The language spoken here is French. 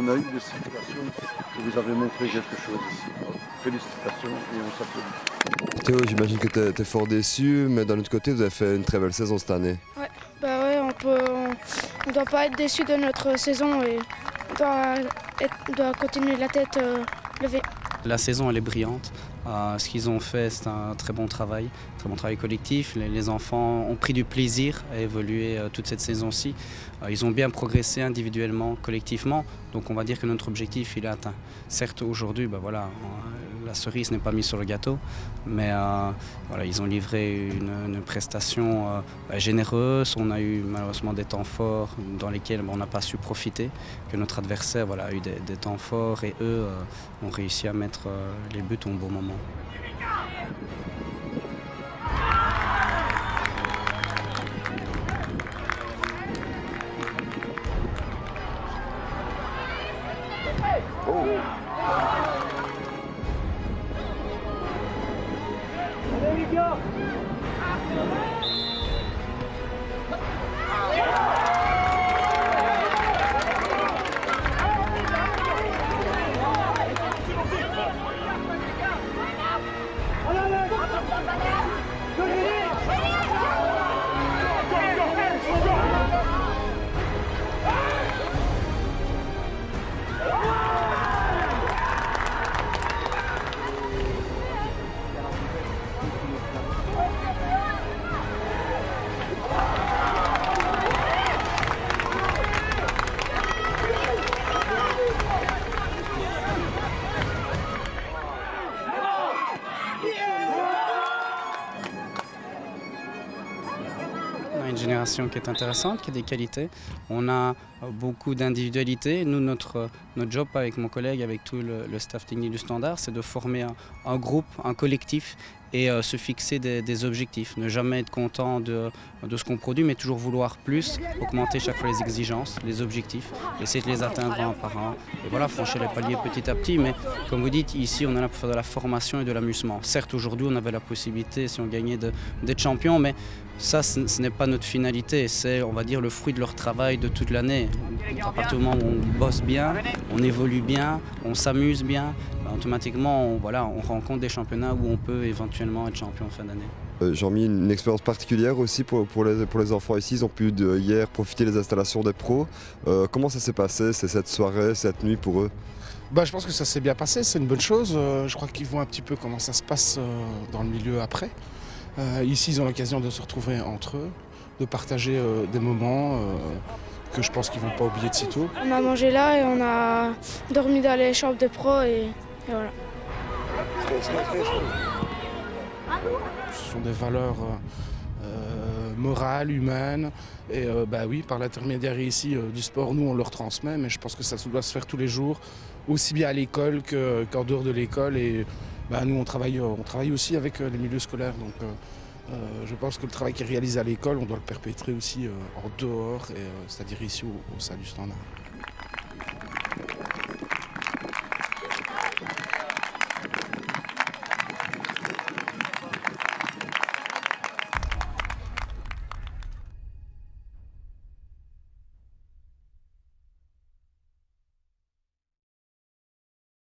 on a eu des situations où vous avez montré quelque chose ici. Alors, félicitations et on s'applaudit. Théo, j'imagine que tu es fort déçu, mais d'un autre côté, vous avez fait une très belle saison cette année. Ouais, bah ouais, on doit pas être déçu de notre saison et on doit continuer la tête levée. La saison elle est brillante. Ce qu'ils ont fait, c'est un très bon travail collectif. Les enfants ont pris du plaisir à évoluer toute cette saison-ci. Ils ont bien progressé individuellement, collectivement. Donc on va dire que notre objectif il est atteint. Certes aujourd'hui, voilà, la cerise n'est pas mise sur le gâteau, mais voilà, ils ont livré une prestation généreuse. On a eu malheureusement des temps forts dans lesquels on n'a pas su profiter, que notre adversaire a eu des temps forts et eux ont réussi à mettre les buts au bon moment. On a une génération qui est intéressante, qui a des qualités. On a beaucoup d'individualité. Nous, notre job avec mon collègue, avec tout le staff technique du Standard, c'est de former un groupe, un collectif et se fixer des objectifs. Ne jamais être content de ce qu'on produit, mais toujours vouloir plus, augmenter chaque fois les exigences, les objectifs, essayer de les atteindre un par un. Et voilà, franchir les paliers petit à petit. Mais comme vous dites, ici, on est là pour faire de la formation et de l'amusement. Certes, aujourd'hui, on avait la possibilité, si on gagnait, d'être champion, mais ça, ce n'est pas notre finalité. C'est, on va dire, le fruit de leur travail de toute l'année. À partir du moment où on bosse bien, on évolue bien, on s'amuse bien, automatiquement, on rencontre des championnats où on peut éventuellement être champion en fin d'année. Jean-Mi, une expérience particulière aussi pour les enfants ici. Ils ont pu hier profiter des installations des pros. Comment ça s'est passé, cette soirée, cette nuit pour eux? Je pense que ça s'est bien passé, c'est une bonne chose. Je crois qu'ils voient un petit peu comment ça se passe dans le milieu après. Ici, ils ont l'occasion de se retrouver entre eux, de partager des moments que je pense qu'ils ne vont pas oublier de sitôt. On a mangé là et on a dormi dans les chambres de pro et voilà. Ce sont des valeurs morales, humaines. Et oui, par l'intermédiaire ici du sport, nous on leur transmet, mais je pense que ça doit se faire tous les jours, aussi bien à l'école qu'en dehors de l'école. Et nous on travaille aussi avec les milieux scolaires. Donc je pense que le travail qui est réalisé à l'école, on doit le perpétrer aussi en dehors, c'est-à-dire ici au sein du Standard.